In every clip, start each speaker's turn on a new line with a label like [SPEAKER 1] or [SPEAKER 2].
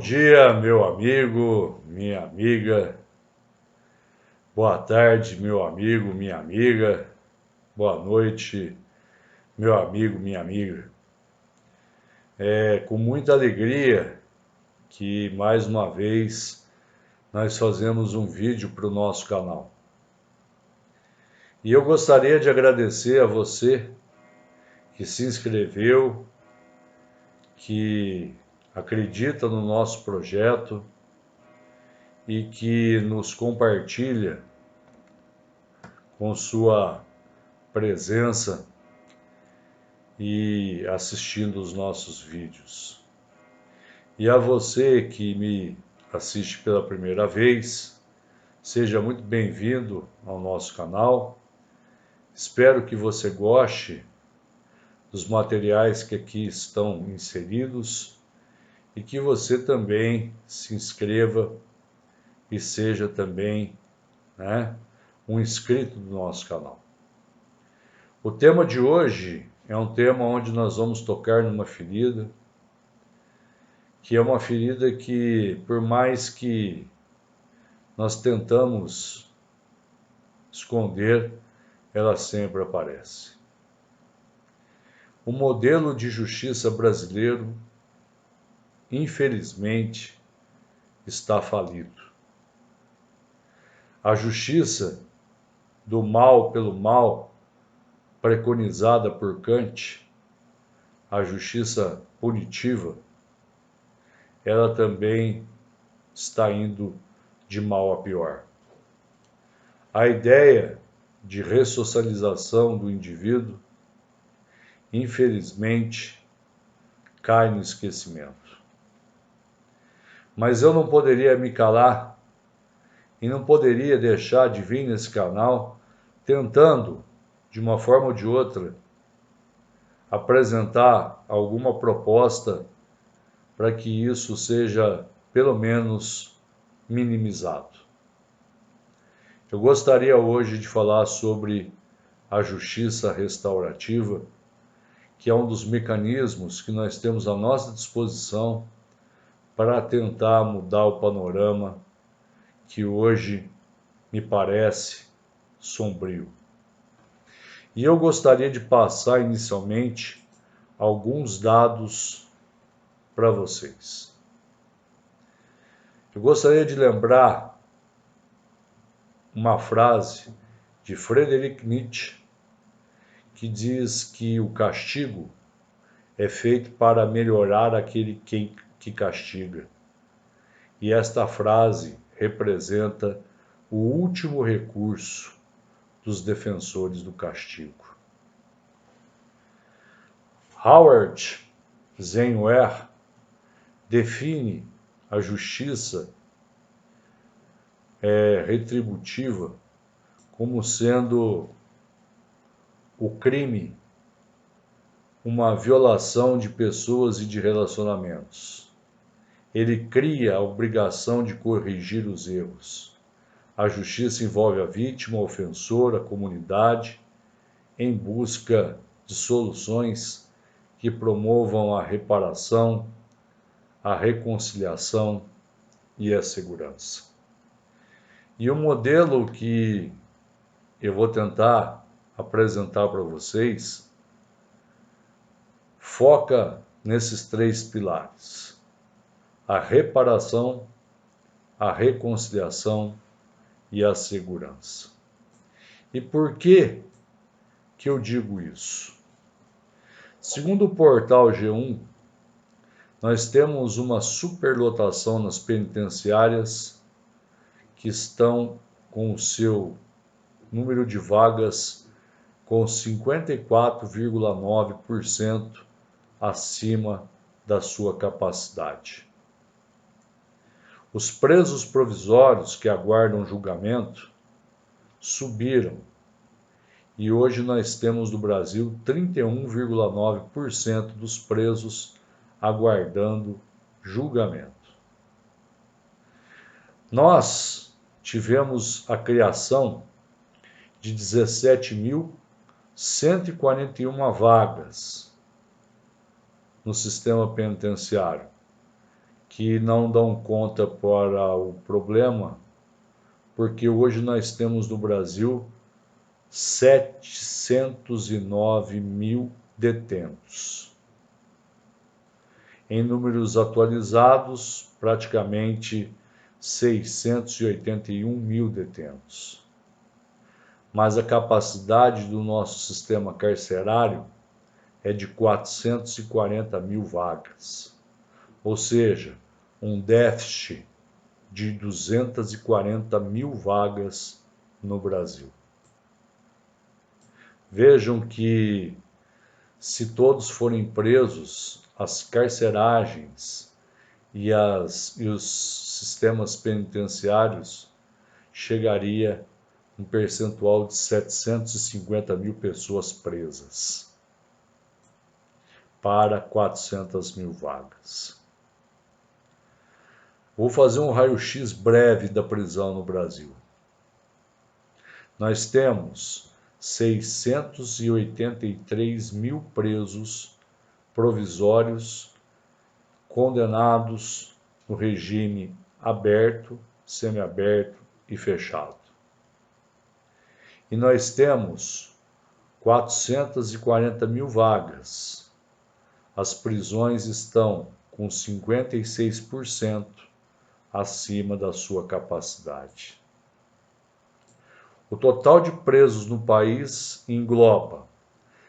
[SPEAKER 1] dia, meu amigo, minha amiga. Boa tarde, meu amigo, minha amiga. Boa noite, meu amigo, minha amiga. É com muita alegria que mais uma vez nós fazemos um vídeo para o nosso canal. E eu gostaria de agradecer a você que se inscreveu, que acredita no nosso projeto e que nos compartilha com sua presença e assistindo os nossos vídeos. E a você que me assiste pela primeira vez, seja muito bem-vindo ao nosso canal. Espero que você goste dos materiais que aqui estão inseridos e que você também se inscreva e seja também, um inscrito do nosso canal. O tema de hoje é um tema onde nós vamos tocar numa ferida, que é uma ferida que, por mais que nós tentamos esconder, ela sempre aparece. O modelo de justiça brasileiro, infelizmente, está falido. A justiça do mal pelo mal, preconizada por Kant, a justiça punitiva, ela também está indo de mal a pior. A ideia de ressocialização do indivíduo, infelizmente, cai no esquecimento. Mas eu não poderia me calar e não poderia deixar de vir nesse canal tentando, de uma forma ou de outra, apresentar alguma proposta para que isso seja, pelo menos, minimizado. Eu gostaria hoje de falar sobre a justiça restaurativa, que é um dos mecanismos que nós temos à nossa disposição para tentar mudar o panorama que hoje me parece sombrio. E eu gostaria de passar inicialmente alguns dados para vocês. Eu gostaria de lembrar uma frase de Friedrich Nietzsche, que diz que o castigo é feito para melhorar aquele que castiga. E esta frase representa o último recurso dos defensores do castigo. Howard Zenwer define a justiça retributiva como sendo o crime uma violação de pessoas e de relacionamentos. Ele cria a obrigação de corrigir os erros. A justiça envolve a vítima, o ofensor, a comunidade, em busca de soluções que promovam a reparação, a reconciliação e a segurança. E o modelo que eu vou tentar apresentar para vocês foca nesses três pilares: a reparação, a reconciliação e a segurança. E por que eu digo isso? Segundo o portal G1, nós temos uma superlotação nas penitenciárias que estão com o seu número de vagas com 54,9% acima da sua capacidade. Os presos provisórios que aguardam julgamento subiram e hoje nós temos no Brasil 31,9% dos presos aguardando julgamento. Nós tivemos a criação de 17.141 vagas no sistema penitenciário, que não dão conta para o problema, porque hoje nós temos no Brasil 709 mil detentos. Em números atualizados, praticamente 681 mil detentos. Mas a capacidade do nosso sistema carcerário é de 440 mil vagas, ou seja, um déficit de 240 mil vagas no Brasil. Vejam que, se todos forem presos, as carceragens e os sistemas penitenciários chegaria um percentual de 750 mil pessoas presas para 400 mil vagas. Vou fazer um raio-x breve da prisão no Brasil. Nós temos 683 mil presos provisórios condenados no regime aberto, semiaberto e fechado. E nós temos 440 mil vagas. As prisões estão com 56% acima da sua capacidade. O total de presos no país engloba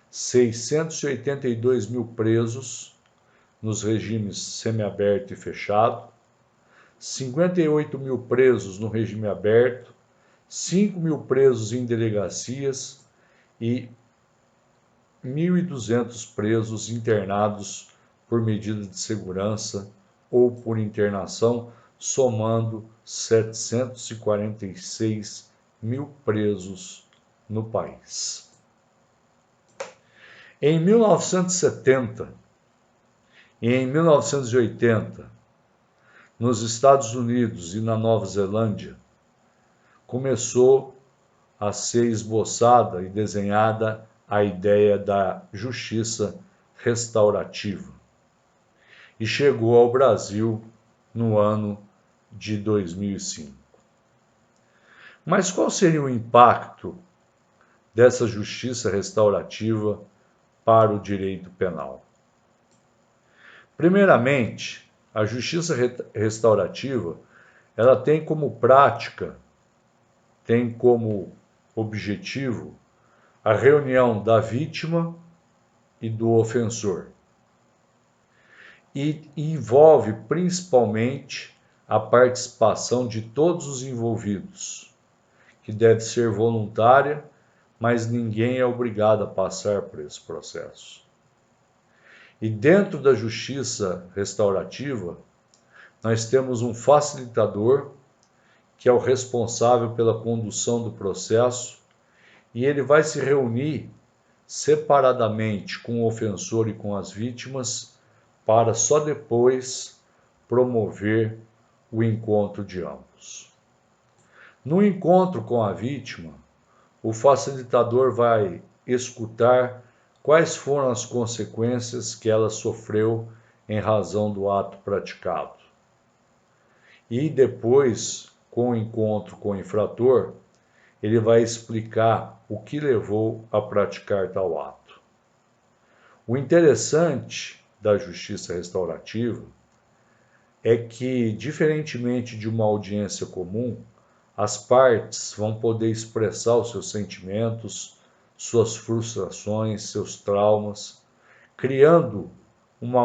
[SPEAKER 1] 682 mil presos nos regimes semiaberto e fechado, 58 mil presos no regime aberto, 5 mil presos em delegacias e 1.200 presos internados por medida de segurança ou por internação, somando 746 mil presos no país. Em 1970 e em 1980, nos Estados Unidos e na Nova Zelândia, começou a ser esboçada e desenhada a ideia da justiça restaurativa. E chegou ao Brasil no ano de 2005. Mas qual seria o impacto dessa justiça restaurativa para o direito penal? Primeiramente, a justiça restaurativa, ela tem como prática, tem como objetivo a reunião da vítima e do ofensor. E envolve principalmente a participação de todos os envolvidos, que deve ser voluntária, mas ninguém é obrigado a passar por esse processo. E dentro da justiça restaurativa, nós temos um facilitador, que é o responsável pela condução do processo, e ele vai se reunir separadamente com o ofensor e com as vítimas, para só depois promover o encontro de ambos. No encontro com a vítima, o facilitador vai escutar quais foram as consequências que ela sofreu em razão do ato praticado. E depois, com o encontro com o infrator, ele vai explicar o que levou a praticar tal ato. O interessante da justiça restaurativa é que, diferentemente de uma audiência comum, as partes vão poder expressar os seus sentimentos, suas frustrações, seus traumas, criando uma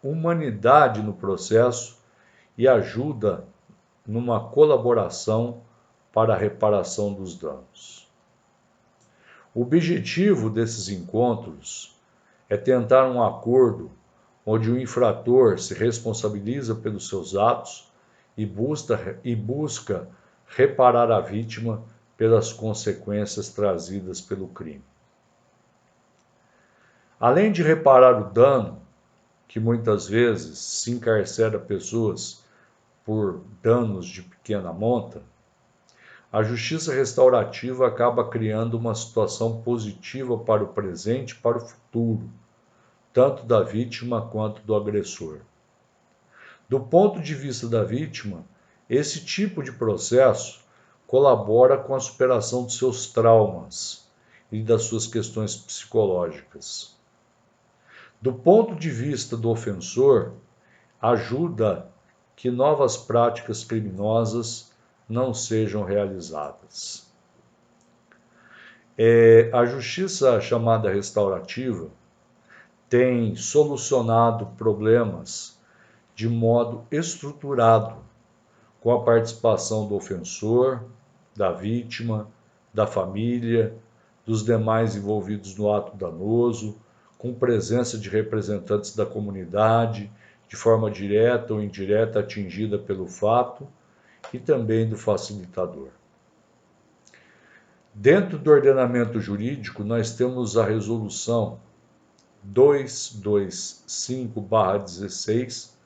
[SPEAKER 1] humanidade no processo e ajuda numa colaboração para a reparação dos danos. O objetivo desses encontros é tentar um acordo onde o infrator se responsabiliza pelos seus atos e busca reparar a vítima pelas consequências trazidas pelo crime. Além de reparar o dano, que muitas vezes se encarcera pessoas por danos de pequena monta, a justiça restaurativa acaba criando uma situação positiva para o presente e para o futuro, tanto da vítima quanto do agressor. Do ponto de vista da vítima, esse tipo de processo colabora com a superação dos seus traumas e das suas questões psicológicas. Do ponto de vista do ofensor, ajuda que novas práticas criminosas não sejam realizadas. A justiça chamada restaurativa tem solucionado problemas de modo estruturado, com a participação do ofensor, da vítima, da família, dos demais envolvidos no ato danoso, com presença de representantes da comunidade, de forma direta ou indireta atingida pelo fato, e também do facilitador. Dentro do ordenamento jurídico, nós temos a resolução 225/16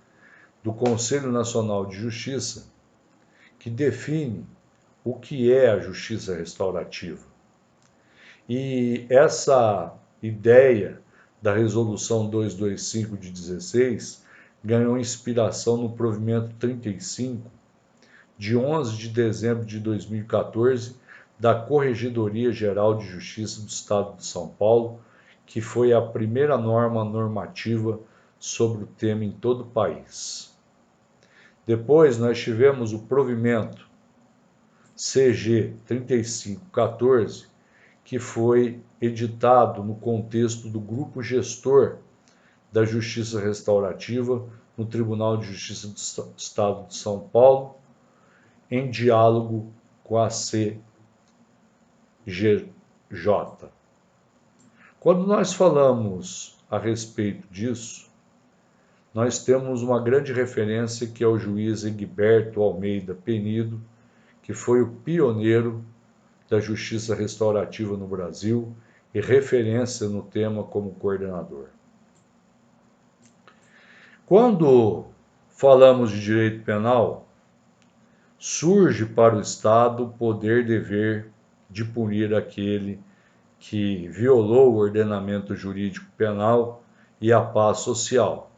[SPEAKER 1] do Conselho Nacional de Justiça, que define o que é a justiça restaurativa. E essa ideia da resolução 225 de 16 ganhou inspiração no provimento 35, de 11 de dezembro de 2014, da Corregedoria Geral de Justiça do Estado de São Paulo, que foi a primeira norma normativa sobre o tema em todo o país. Depois nós tivemos o provimento CG 3514, que foi editado no contexto do grupo gestor da Justiça Restaurativa no Tribunal de Justiça do Estado de São Paulo, em diálogo com a CGJ. Quando nós falamos a respeito disso, nós temos uma grande referência que é o juiz Egberto Almeida Penido, que foi o pioneiro da justiça restaurativa no Brasil e referência no tema como coordenador. Quando falamos de direito penal, surge para o Estado o poder-dever de punir aquele que violou o ordenamento jurídico penal e a paz social.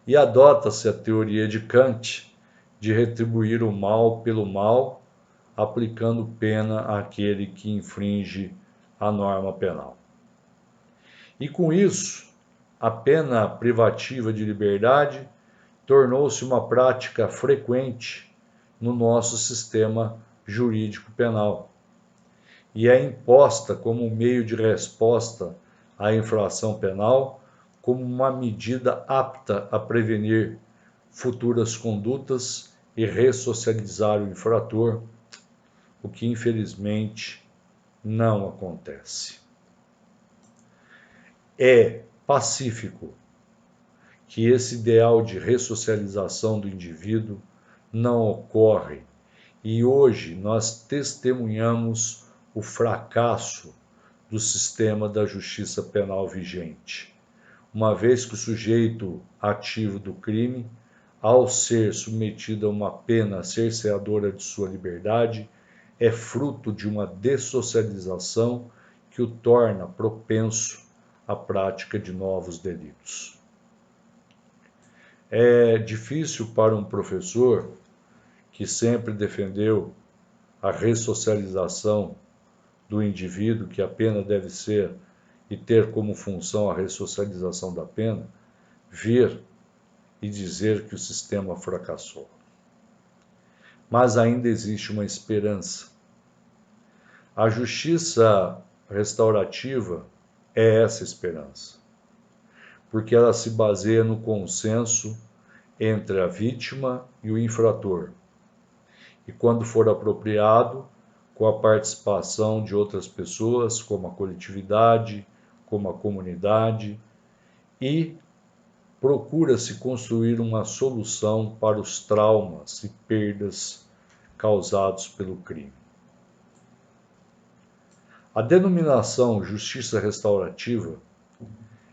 [SPEAKER 1] E adota-se a teoria de Kant de retribuir o mal pelo mal, aplicando pena àquele que infringe a norma penal. E com isso, a pena privativa de liberdade tornou-se uma prática frequente no nosso sistema jurídico penal e é imposta como meio de resposta à infração penal, como uma medida apta a prevenir futuras condutas e ressocializar o infrator, o que infelizmente não acontece. É pacífico que esse ideal de ressocialização do indivíduo não ocorre e hoje nós testemunhamos o fracasso do sistema da justiça penal vigente, uma vez que o sujeito ativo do crime, ao ser submetido a uma pena cerceadora de sua liberdade, é fruto de uma dessocialização que o torna propenso à prática de novos delitos. É difícil para um professor que sempre defendeu a ressocialização do indivíduo, que a pena deve ser e ter como função a ressocialização da pena, vir e dizer que o sistema fracassou. Mas ainda existe uma esperança. A justiça restaurativa é essa esperança, porque ela se baseia no consenso entre a vítima e o infrator, e quando for apropriado, com a participação de outras pessoas, como a coletividade, como a comunidade, e procura-se construir uma solução para os traumas e perdas causados pelo crime. A denominação justiça restaurativa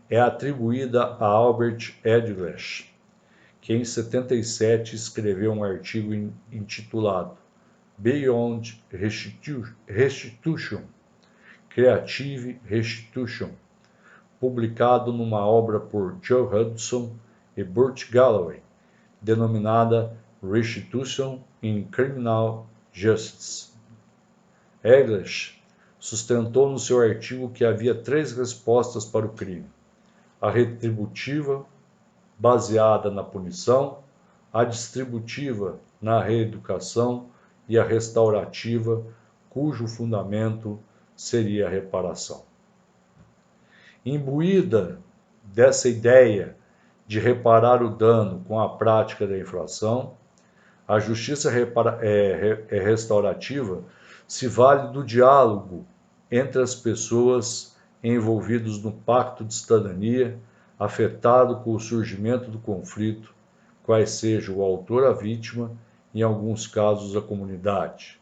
[SPEAKER 1] é atribuída a Albert Edelreich, que em 77 escreveu um artigo intitulado Beyond Restitution, Creative Restitution, publicado numa obra por Joe Hudson e Burt Galloway, denominada Restitution in Criminal Justice. Eggers sustentou no seu artigo que havia 3 respostas para o crime: a retributiva, baseada na punição, a distributiva, na reeducação, e a restaurativa, cujo fundamento seria a reparação. Imbuída dessa ideia de reparar o dano com a prática da infração, a justiça restaurativa se vale do diálogo entre as pessoas envolvidas no pacto de cidadania, afetado com o surgimento do conflito, quais sejam o autor, a vítima, em alguns casos a comunidade.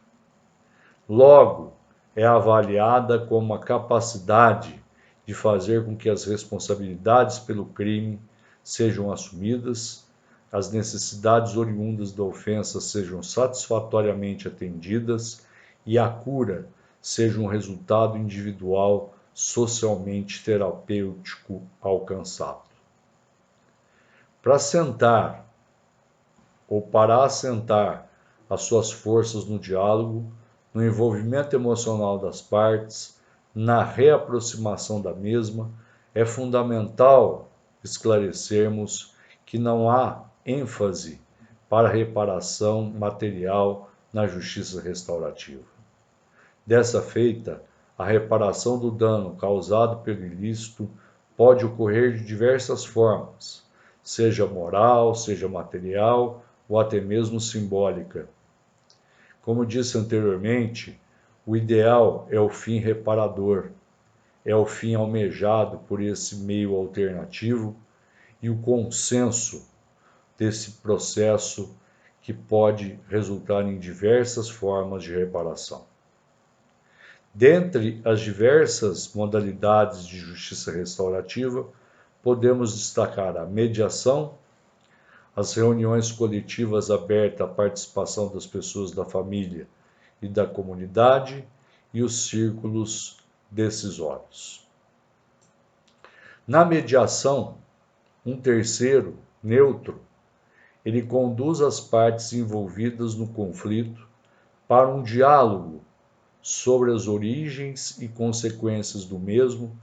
[SPEAKER 1] Logo, é avaliada como a capacidade de fazer com que as responsabilidades pelo crime sejam assumidas, as necessidades oriundas da ofensa sejam satisfatoriamente atendidas e a cura seja um resultado individual socialmente terapêutico alcançado. Para assentar as suas forças no diálogo, no envolvimento emocional das partes, na reaproximação da mesma, é fundamental esclarecermos que não há ênfase para reparação material na justiça restaurativa. Dessa feita, a reparação do dano causado pelo ilícito pode ocorrer de diversas formas, seja moral, seja material ou até mesmo simbólica. Como disse anteriormente, o ideal é o fim reparador, é o fim almejado por esse meio alternativo e o consenso desse processo que pode resultar em diversas formas de reparação. Dentre as diversas modalidades de justiça restaurativa, podemos destacar a mediação, as reuniões coletivas abertas à participação das pessoas da família e da comunidade e os círculos decisórios. Na mediação, um terceiro, neutro, ele conduz as partes envolvidas no conflito para um diálogo sobre as origens e consequências do mesmo,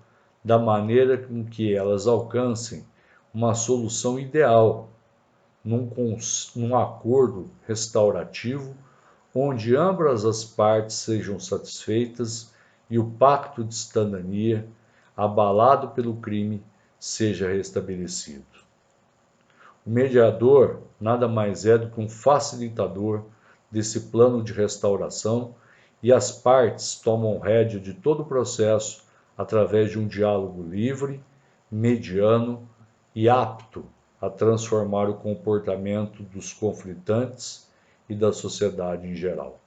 [SPEAKER 1] da maneira com que elas alcancem uma solução ideal, num acordo restaurativo, onde ambas as partes sejam satisfeitas e o pacto de cidadania, abalado pelo crime, seja restabelecido. O mediador nada mais é do que um facilitador desse plano de restauração e as partes tomam rédea de todo o processo através de um diálogo livre, mediano e apto a transformar o comportamento dos conflitantes e da sociedade em geral.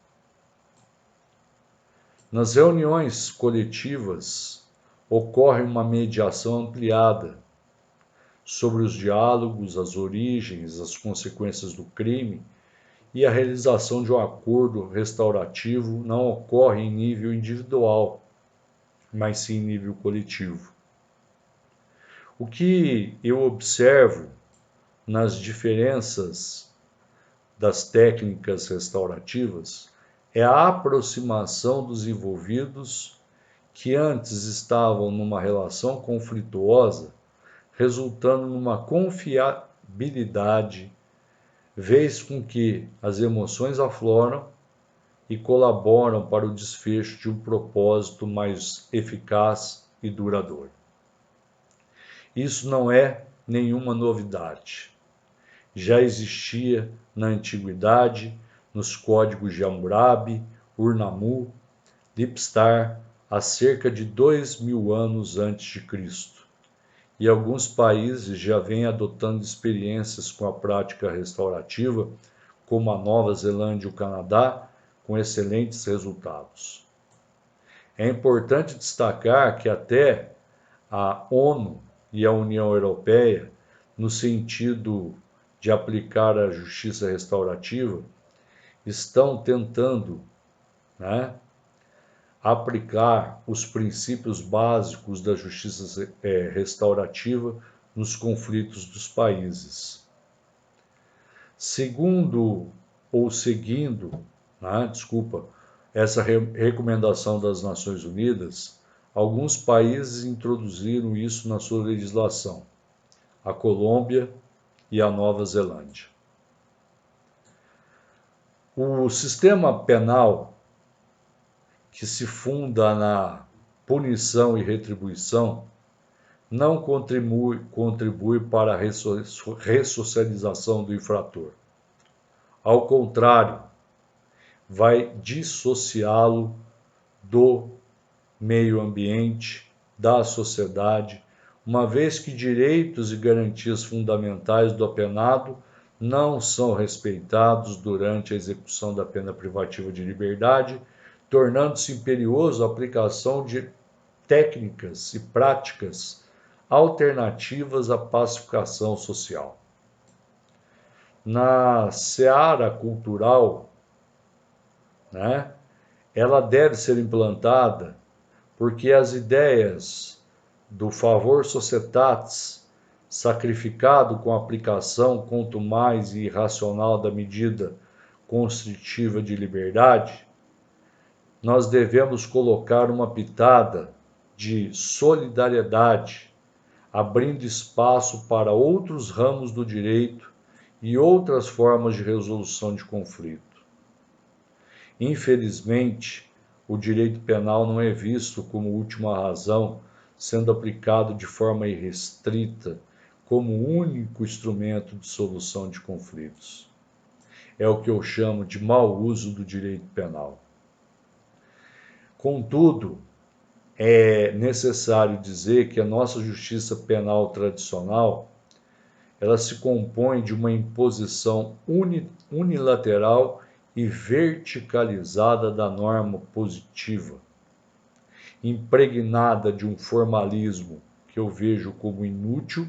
[SPEAKER 1] Nas reuniões coletivas, ocorre uma mediação ampliada sobre os diálogos, as origens, as consequências do crime, e a realização de um acordo restaurativo não ocorre em nível individual, mas sim em nível coletivo. O que eu observo nas diferenças das técnicas restaurativas é a aproximação dos envolvidos que antes estavam numa relação conflituosa, resultando numa confiabilidade, vez com que as emoções afloram e colaboram para o desfecho de um propósito mais eficaz e duradouro. Isso não é nenhuma novidade. Já existia na antiguidade, nos códigos de Hammurabi, Ur-Nammu, Lipstar, há cerca de 2000 anos antes de Cristo. E alguns países já vêm adotando experiências com a prática restaurativa, como a Nova Zelândia e o Canadá, com excelentes resultados. É importante destacar que até a ONU e a União Europeia, no sentido de aplicar a justiça restaurativa, estão tentando, aplicar os princípios básicos da justiça restaurativa nos conflitos dos países. Segundo ou seguindo, essa recomendação das Nações Unidas, alguns países introduziram isso na sua legislação, a Colômbia e a Nova Zelândia. O sistema penal, que se funda na punição e retribuição, não contribui para a ressocialização do infrator. Ao contrário, vai dissociá-lo do meio ambiente, da sociedade, uma vez que direitos e garantias fundamentais do apenado não são respeitados durante a execução da pena privativa de liberdade, tornando-se imperioso a aplicação de técnicas e práticas alternativas à pacificação social. Na seara cultural, ela deve ser implantada porque as ideias do favor societatis, sacrificado com a aplicação contumaz e irracional da medida constritiva de liberdade, nós devemos colocar uma pitada de solidariedade, abrindo espaço para outros ramos do direito e outras formas de resolução de conflito. Infelizmente, o direito penal não é visto como última razão, sendo aplicado de forma irrestrita como único instrumento de solução de conflitos. É o que eu chamo de mau uso do direito penal. Contudo, é necessário dizer que a nossa justiça penal tradicional, ela se compõe de uma imposição unilateral e verticalizada da norma positiva, impregnada de um formalismo que eu vejo como inútil,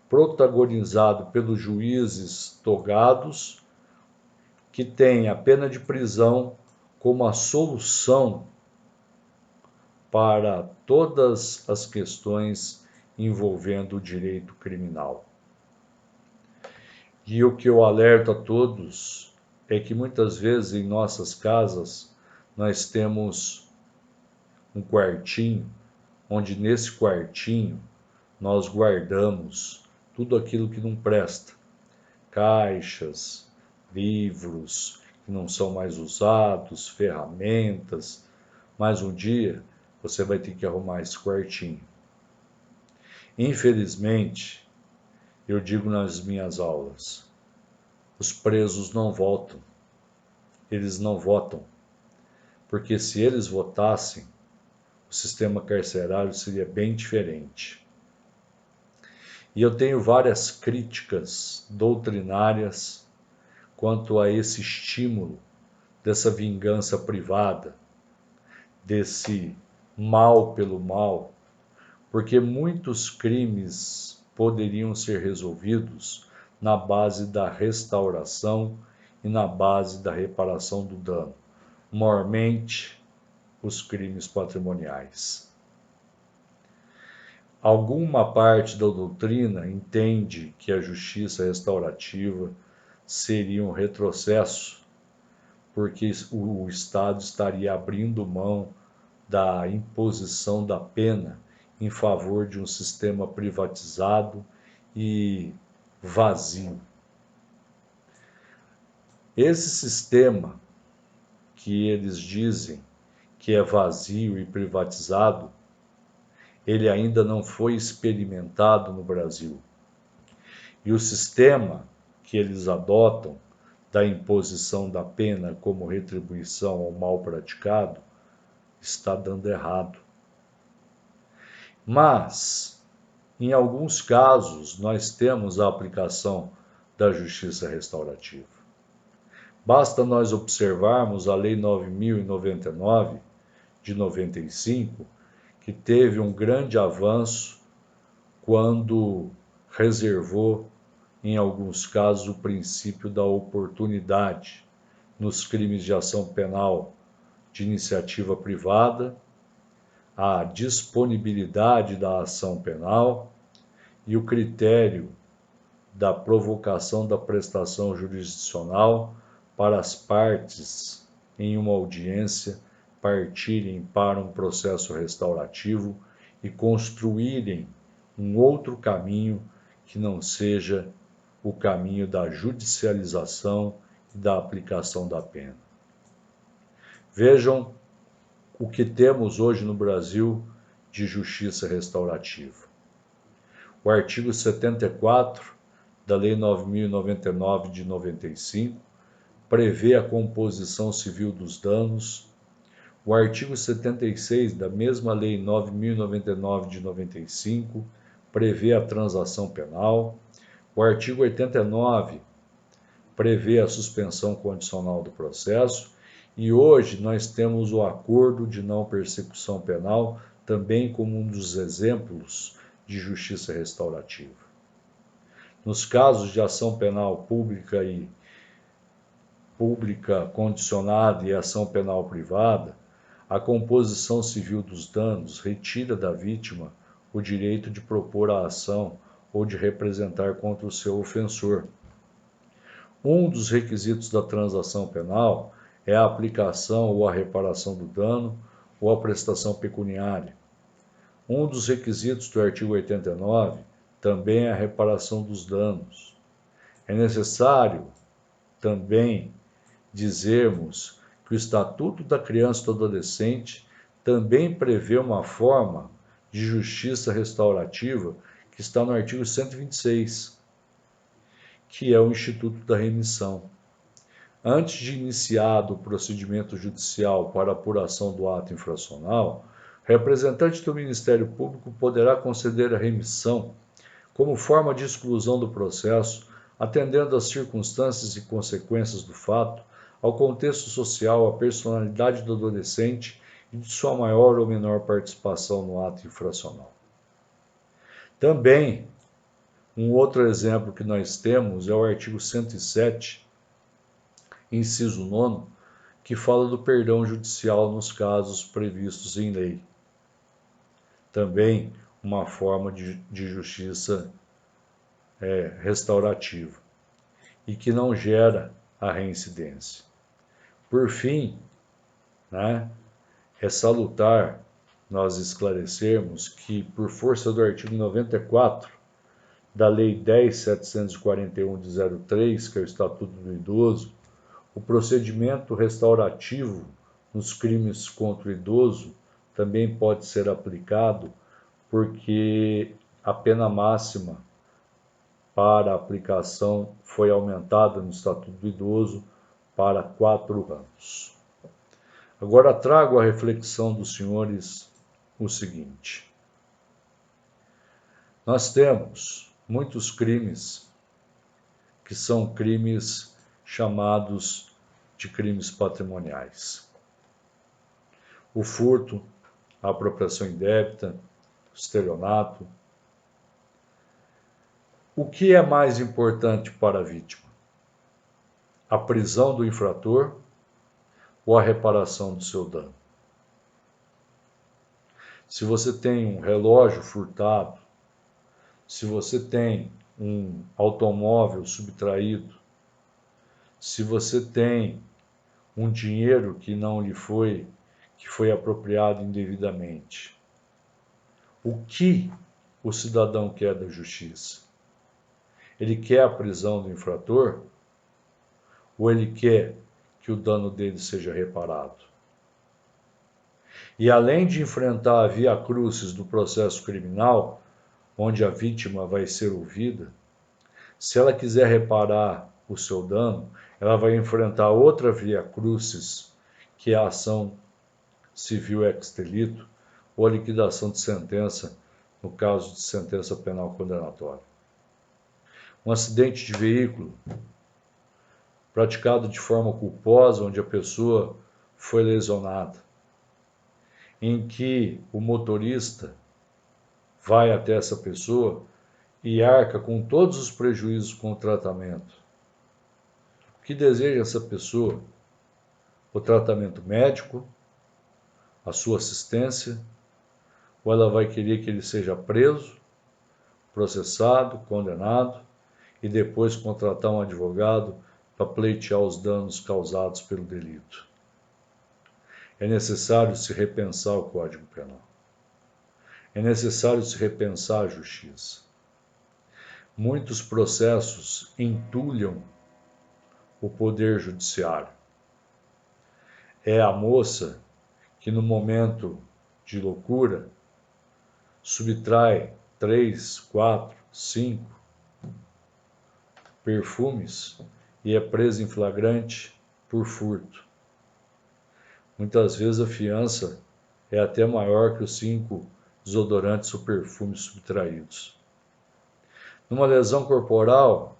[SPEAKER 1] protagonizado pelos juízes togados, que têm a pena de prisão como a solução para todas as questões envolvendo o direito criminal. E o que eu alerto a todos é que muitas vezes em nossas casas nós temos um quartinho, onde nesse quartinho nós guardamos tudo aquilo que não presta. Caixas, livros que não são mais usados, ferramentas, mas um dia você vai ter que arrumar esse quartinho. Infelizmente, eu digo nas minhas aulas, os presos não votam. Eles não votam, porque se eles votassem, o sistema carcerário seria bem diferente. E eu tenho várias críticas doutrinárias quanto a esse estímulo dessa vingança privada, desse mal pelo mal, porque muitos crimes poderiam ser resolvidos na base da restauração e na base da reparação do dano, maiormente os crimes patrimoniais. Alguma parte da doutrina entende que a justiça restaurativa seria um retrocesso, porque o Estado estaria abrindo mão da imposição da pena em favor de um sistema privatizado e vazio. Esse sistema que eles dizem que é vazio e privatizado, ele ainda não foi experimentado no Brasil. E o sistema que eles adotam da imposição da pena como retribuição ao mal praticado está dando errado. Mas, em alguns casos, nós temos a aplicação da justiça restaurativa. Basta nós observarmos a Lei 9.099, de 95, que teve um grande avanço quando reservou, em alguns casos, o princípio da oportunidade nos crimes de ação penal de iniciativa privada, a disponibilidade da ação penal e o critério da provocação da prestação jurisdicional para as partes em uma audiência partirem para um processo restaurativo e construírem um outro caminho que não seja o caminho da judicialização e da aplicação da pena. Vejam o que temos hoje no Brasil de justiça restaurativa. O artigo 74 da Lei 9.099 de 95 prevê a composição civil dos danos. O artigo 76 da mesma Lei 9.099 de 95 prevê a transação penal. O artigo 89 prevê a suspensão condicional do processo. E hoje nós temos o acordo de não persecução penal também como um dos exemplos de justiça restaurativa. Nos casos de ação penal pública condicionada e ação penal privada, a composição civil dos danos retira da vítima o direito de propor a ação ou de representar contra o seu ofensor. Um dos requisitos da transação penal é a aplicação ou a reparação do dano ou a prestação pecuniária. Um dos requisitos do artigo 89 também é a reparação dos danos. É necessário também dizermos que o Estatuto da Criança e do Adolescente também prevê uma forma de justiça restaurativa que está no artigo 126, que é o Instituto da Remissão. Antes de iniciado o procedimento judicial para apuração do ato infracional, o representante do Ministério Público poderá conceder a remissão como forma de exclusão do processo, atendendo às circunstâncias e consequências do fato, ao contexto social, à personalidade do adolescente e de sua maior ou menor participação no ato infracional. Também, um outro exemplo que nós temos é o artigo 107, inciso 9, que fala do perdão judicial nos casos previstos em lei. Também uma forma de justiça restaurativa e que não gera a reincidência. Por fim, é salutar nós esclarecermos que, por força do artigo 94 da Lei 10.741 de 03, que é o Estatuto do Idoso, o procedimento restaurativo nos crimes contra o idoso também pode ser aplicado, porque a pena máxima para a aplicação foi aumentada no Estatuto do Idoso para 4 anos. Agora trago à reflexão dos senhores o seguinte: nós temos muitos crimes que são crimes chamados de crimes patrimoniais. O furto, a apropriação indébita, o estelionato. O que é mais importante para a vítima? A prisão do infrator ou a reparação do seu dano? Se você tem um relógio furtado, se você tem um automóvel subtraído, se você tem um dinheiro que foi apropriado indevidamente, o que o cidadão quer da justiça? Ele quer a prisão do infrator ou ele quer que o dano dele seja reparado? E além de enfrentar a via crucis do processo criminal, onde a vítima vai ser ouvida, se ela quiser reparar o seu dano, ela vai enfrentar outra via crucis, que é a ação civil ex delito ou a liquidação de sentença, no caso de sentença penal condenatória. Um acidente de veículo praticado de forma culposa, onde a pessoa foi lesionada, em que o motorista vai até essa pessoa e arca com todos os prejuízos com o tratamento. O que deseja essa pessoa? O tratamento médico, a sua assistência, ou ela vai querer que ele seja preso, processado, condenado e depois contratar um advogado para pleitear os danos causados pelo delito. É necessário se repensar o Código Penal. É necessário se repensar a justiça. Muitos processos entulham o poder judiciário. É a moça que, no momento de loucura, subtrai 3, 4, 5 perfumes e é presa em flagrante por furto. Muitas vezes a fiança é até maior que os 5 desodorantes ou perfumes subtraídos. Numa lesão corporal,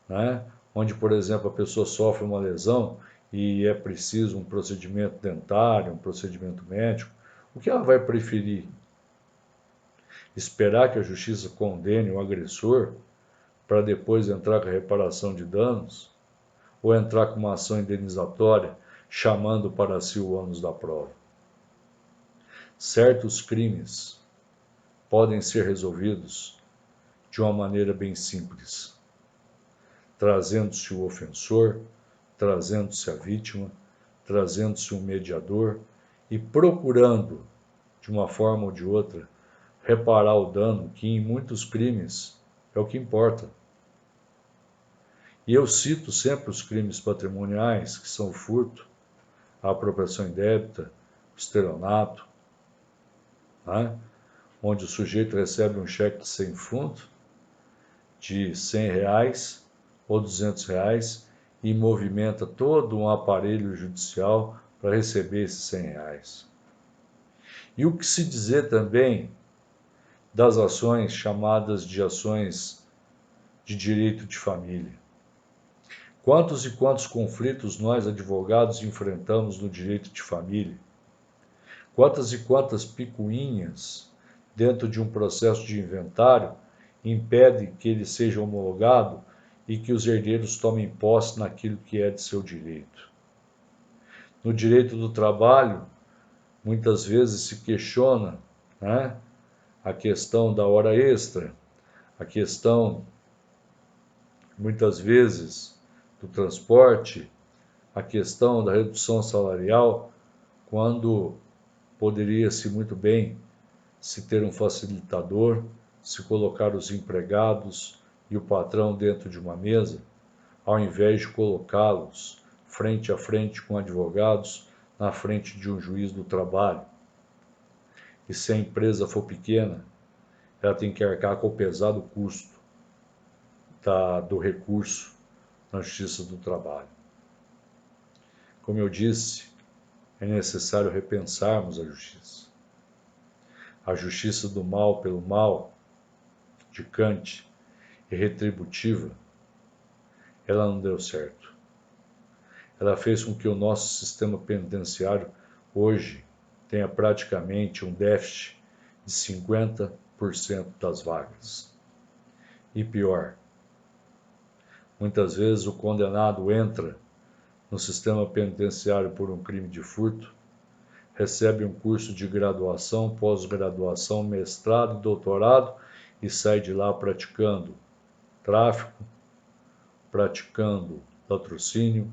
[SPEAKER 1] né, onde, por exemplo, a pessoa sofre uma lesão e é preciso um procedimento dentário, um procedimento médico, o que ela vai preferir? Esperar que a justiça condene o agressor para depois entrar com a reparação de danos? Ou entrar com uma ação indenizatória chamando para si o ônus da prova? Certos crimes podem ser resolvidos de uma maneira bem simples, trazendo-se o ofensor, trazendo-se a vítima, trazendo-se um mediador e procurando, de uma forma ou de outra, reparar o dano, que em muitos crimes é o que importa. E eu cito sempre os crimes patrimoniais, que são o furto, a apropriação indébita, o estelionato, né? Onde o sujeito recebe um cheque sem fundo de R$ 100 ou R$ 200 e movimenta todo um aparelho judicial para receber esses R$ 100. E o que se dizer também das ações chamadas de ações de direito de família? Quantos e quantos conflitos nós, advogados, enfrentamos no direito de família? Quantas e quantas picuinhas dentro de um processo de inventário impedem que ele seja homologado e que os herdeiros tomem posse naquilo que é de seu direito? No direito do trabalho, muitas vezes se questiona, né, a questão da hora extra, a questão, muitas vezes, do transporte, a questão da redução salarial, quando poderia-se muito bem se ter um facilitador, se colocar os empregados e o patrão dentro de uma mesa, ao invés de colocá-los frente a frente com advogados na frente de um juiz do trabalho. E se a empresa for pequena, ela tem que arcar com o pesado custo do recurso na Justiça do Trabalho. Como eu disse, é necessário repensarmos a justiça. A justiça do mal pelo mal, de Kant, e retributiva, ela não deu certo. Ela fez com que o nosso sistema penitenciário hoje tenha praticamente um déficit de 50% das vagas. E pior, muitas vezes o condenado entra no sistema penitenciário por um crime de furto, recebe um curso de graduação, pós-graduação, mestrado e doutorado e sai de lá praticando tráfico, praticando latrocínio,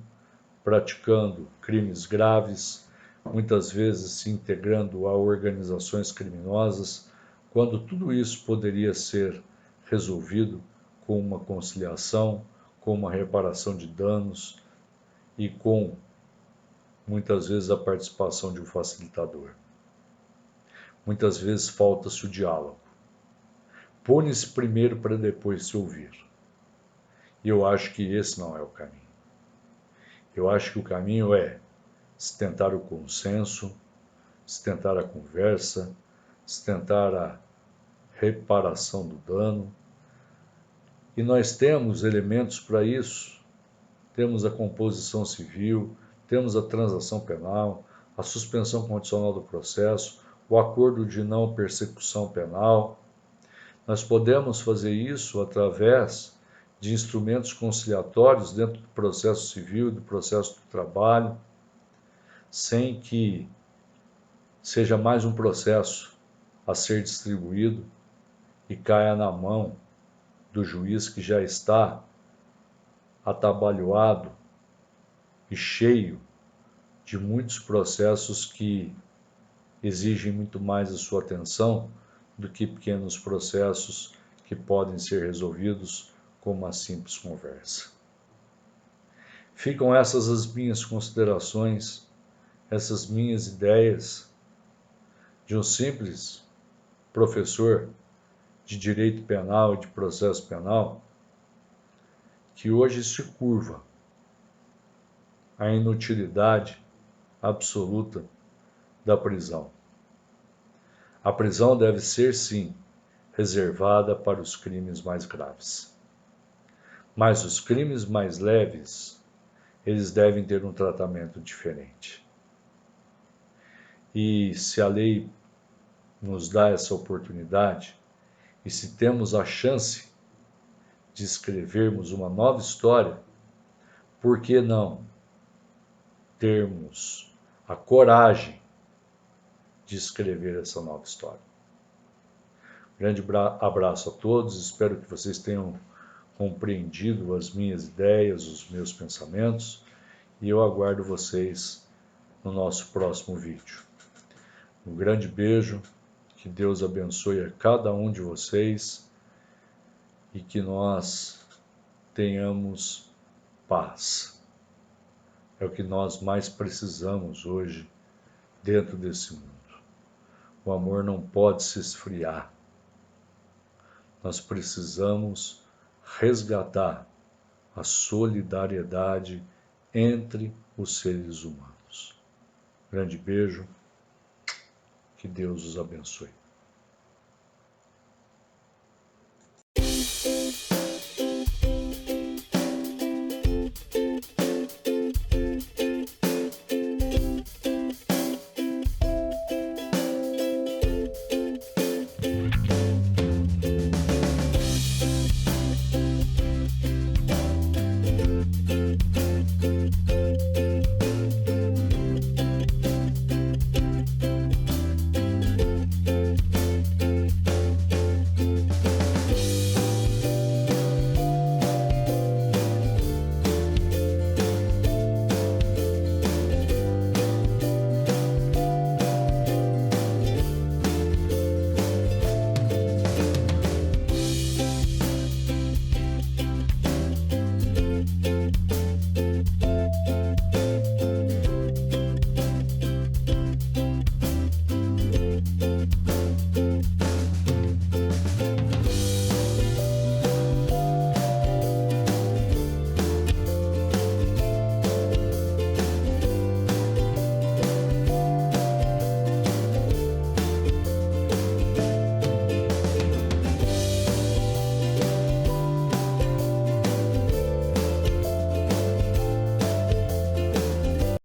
[SPEAKER 1] praticando crimes graves, muitas vezes se integrando a organizações criminosas, quando tudo isso poderia ser resolvido com uma conciliação, com uma reparação de danos e com, muitas vezes, a participação de um facilitador. Muitas vezes falta-se o diálogo. Pune-se primeiro para depois se ouvir. E eu acho que esse não é o caminho. Eu acho que o caminho é se tentar o consenso, se tentar a conversa, se tentar a reparação do dano. E nós temos elementos para isso. Temos a composição civil, temos a transação penal, a suspensão condicional do processo, o acordo de não persecução penal. Nós podemos fazer isso através de instrumentos conciliatórios dentro do processo civil e do processo do trabalho, sem que seja mais um processo a ser distribuído e caia na mão do juiz que já está atabalhoado e cheio de muitos processos que exigem muito mais a sua atenção do que pequenos processos que podem ser resolvidos com uma simples conversa. Ficam essas as minhas considerações, essas minhas ideias de um simples professor de direito penal e de processo penal que hoje se curva à inutilidade absoluta da prisão. A prisão deve ser, sim, reservada para os crimes mais graves. Mas os crimes mais leves, eles devem ter um tratamento diferente. E se a lei nos dá essa oportunidade, e se temos a chance de escrevermos uma nova história, por que não termos a coragem de escrever essa nova história? Grande abraço a todos, espero que vocês tenham compreendido as minhas ideias, os meus pensamentos, e eu aguardo vocês no nosso próximo vídeo. Um grande beijo, que Deus abençoe a cada um de vocês e que nós tenhamos paz. É o que nós mais precisamos hoje dentro desse mundo. O amor não pode se esfriar. Nós precisamos resgatar a solidariedade entre os seres humanos. Grande beijo, que Deus os abençoe.